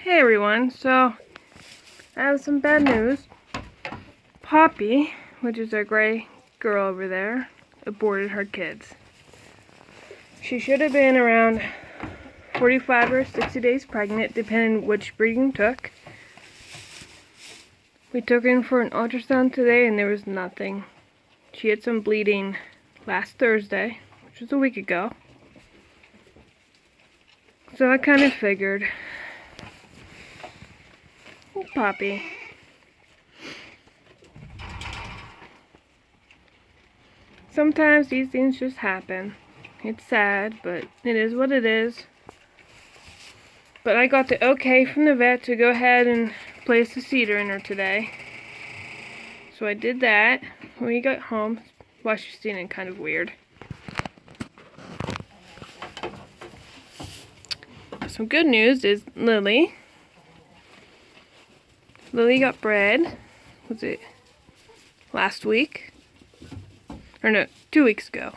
Hey everyone, so I have some bad news. Poppy, which is our gray girl over there, aborted her kids. She should have been around 45 or 60 days pregnant, depending which breeding took. We took her in for an ultrasound today and there was nothing. She had some bleeding last Thursday, which was a week ago. So I kind of figured. Poppy. Sometimes these things just happen. It's sad, but it is what it is. But I got the okay from the vet to go ahead and place the cidr in her today. So I did that. When we got home, well, she's feeling kind of weird. Some good news is Lily got bred, was it last week? Or no, 2 weeks ago.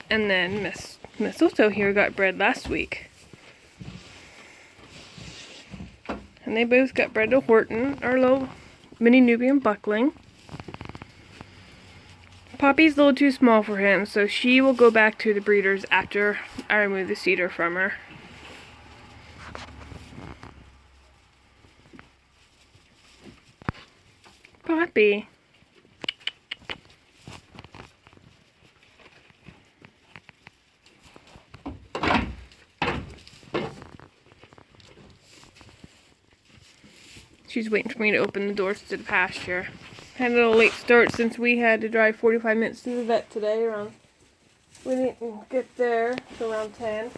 And then Miss Otto here got bred last week. And they both got bred to Horton, our little mini Nubian buckling. Poppy's a little too small for him, so she will go back to the breeders after I remove the cidr from her. Poppy. She's waiting for me to open the doors to the pasture. Had a little late start since we had to drive 45 minutes to the vet today. We didn't get there till around 10.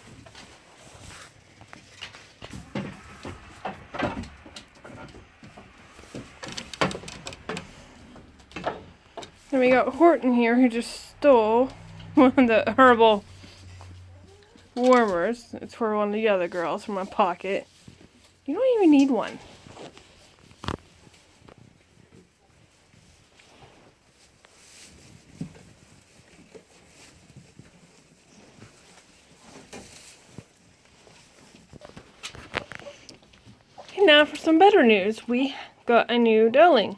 And we got Horton here who just stole one of the Herbal Warmers. It's for one of the other girls from my pocket. You don't even need one. And now for some better news. We got a new doeling.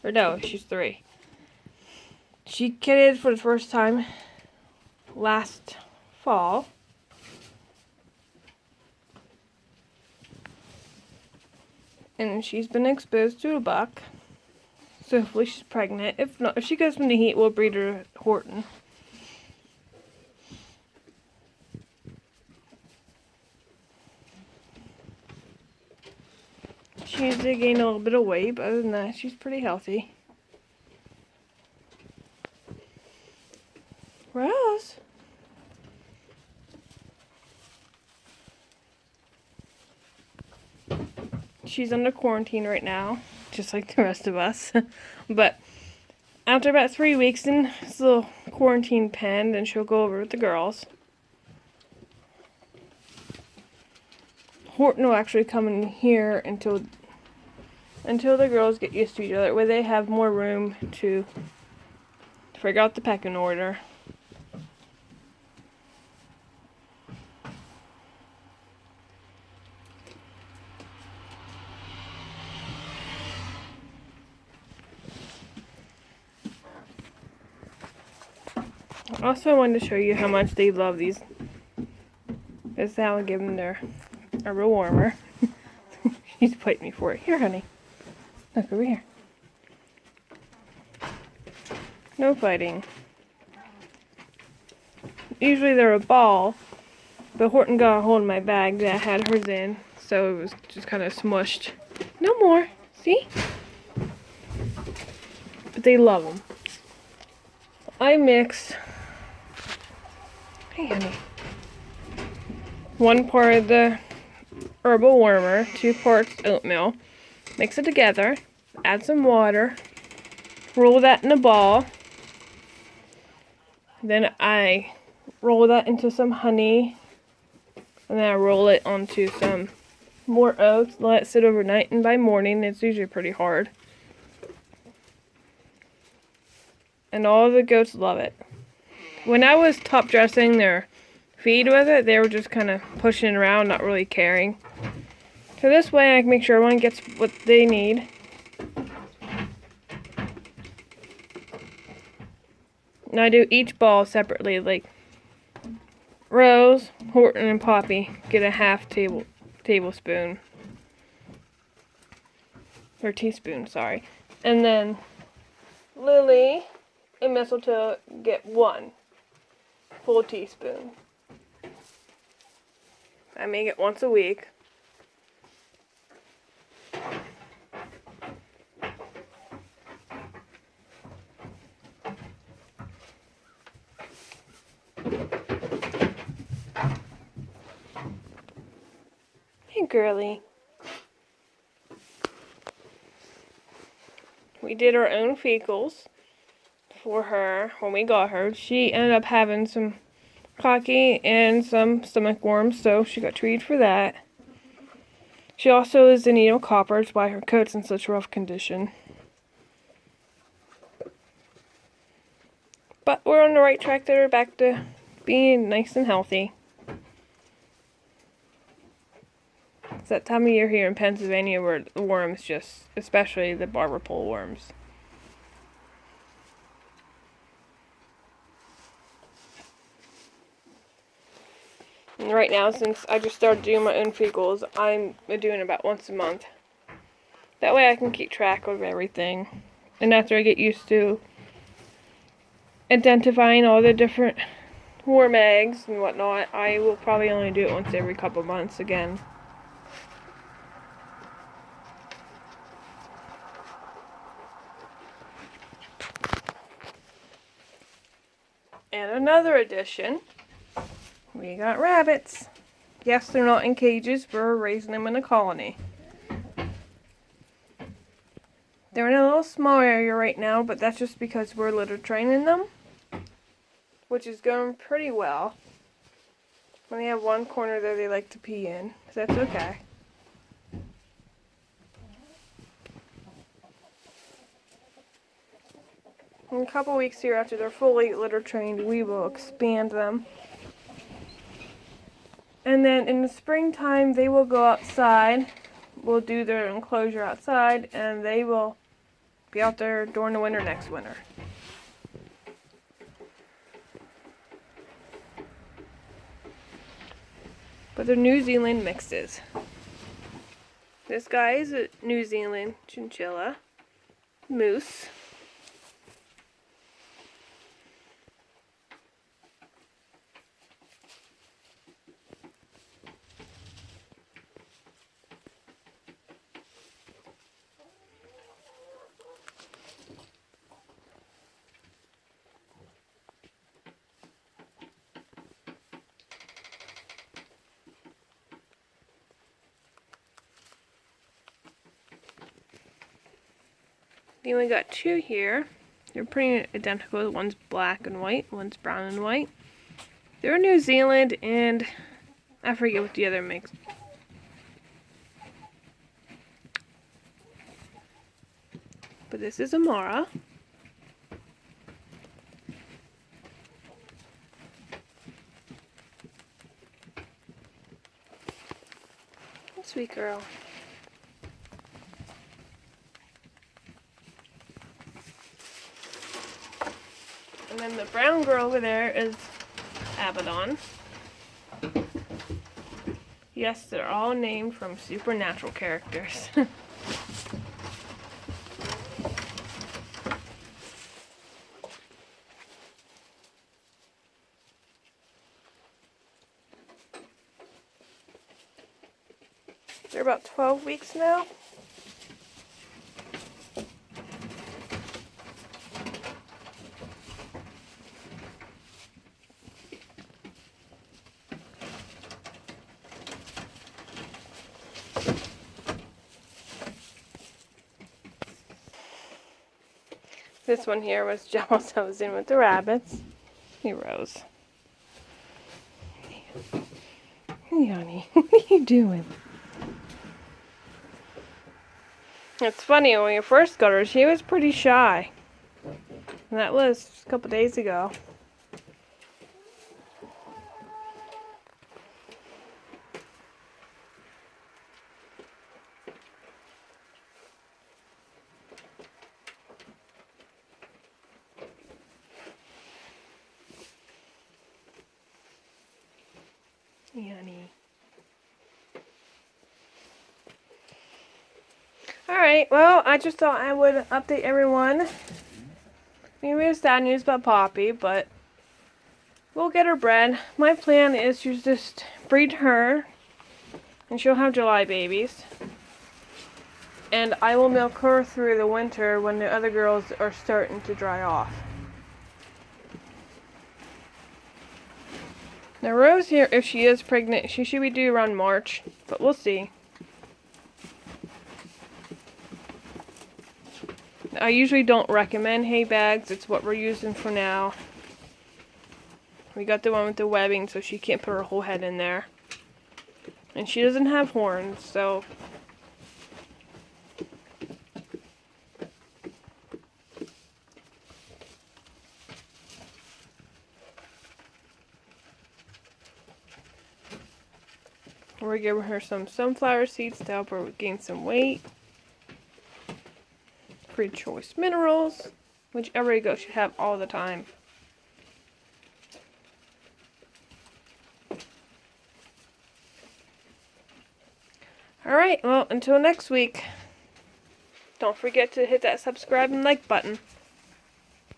Burdell, she's 3. She kidded for the first time last fall. And she's been exposed to a buck. So hopefully she's pregnant. If not, if she goes from the heat, we'll breed her at Horton. She's gained a little bit of weight, but other than that, she's pretty healthy. Rose? She's under quarantine right now, just like the rest of us. But after about 3 weeks in this little quarantine pen, then she'll go over with the girls. Horton will actually come in here until the girls get used to each other, where they have more room to figure out the pecking order. Also, I wanted to show you how much they love these. This is how I give them their Herbal Warmer. She's fighting me for it. Here, honey. Look over here. No fighting. Usually they're a ball, but Horton got a hold of my bag that I had hers in, so it was just kind of smushed. No more. See? But they love them. I mix. Hey, honey. 1 part of the Herbal Warmer, 2 parts oatmeal. Mix it together. Add some water. Roll that in a ball. Then I roll that into some honey. And then I roll it onto some more oats. Let it sit overnight. And by morning, it's usually pretty hard. And all the goats love it. When I was top dressing their feed with it. They were just kind of pushing it around, not really caring. So this way I can make sure everyone gets what they need. And I do each ball separately, like Rose, Horton, and Poppy get a half tablespoon. Or teaspoon, sorry. And then Lily and Mistletoe get 1 full teaspoon. I make it once a week. Hey, girly. We did our own fecals for her when we got her. She ended up having some cocky and some stomach worms, so she got treated for that. She also is in need of copper, which is why her coat's in such rough condition. But we're on the right track there, back to being nice and healthy. It's that time of year here in Pennsylvania where the worms just, especially the barber pole worms. And right now, since I just started doing my own fecals, I'm doing about once a month. That way I can keep track of everything. And after I get used to identifying all the different worm eggs and whatnot, I will probably only do it once every couple months again. And another addition, we got rabbits. Yes, they're not in cages, we're raising them in a colony. They're in a little small area right now, but that's just because we're litter training them, which is going pretty well. When they have one corner there they like to pee in, so that's okay. In a couple weeks here, after they're fully litter trained, we will expand them. And then in the springtime, they will go outside. We'll do their enclosure outside, and they will be out there during the winter next winter. But they're New Zealand mixes. This guy is a New Zealand chinchilla moose. Then we got 2 here. They're pretty identical. One's black and white, one's brown and white. They're New Zealand, and I forget what the other makes. But this is Amara. Sweet girl. And then the brown girl over there is Abaddon. Yes, they're all named from supernatural characters. They're about 12 weeks now. This one here was jealous I was in with the rabbits. Hey, Rose. Hey, honey. What are you doing? It's funny, when we first got her, she was pretty shy. And that was a couple days ago. Yummy. Alright, well, I just thought I would update everyone. Maybe it's sad news about Poppy, but we'll get her bred. My plan is to just breed her, and she'll have July babies. And I will milk her through the winter when the other girls are starting to dry off. Now Rose here, if she is pregnant, she should be due around March, but we'll see. I usually don't recommend hay bags. It's what we're using for now. We got the one with the webbing, so she can't put her whole head in there. And she doesn't have horns, so... We're giving her some sunflower seeds to help her gain some weight. Free choice minerals, which every goat should have all the time. Alright, well, until next week, don't forget to hit that subscribe and like button.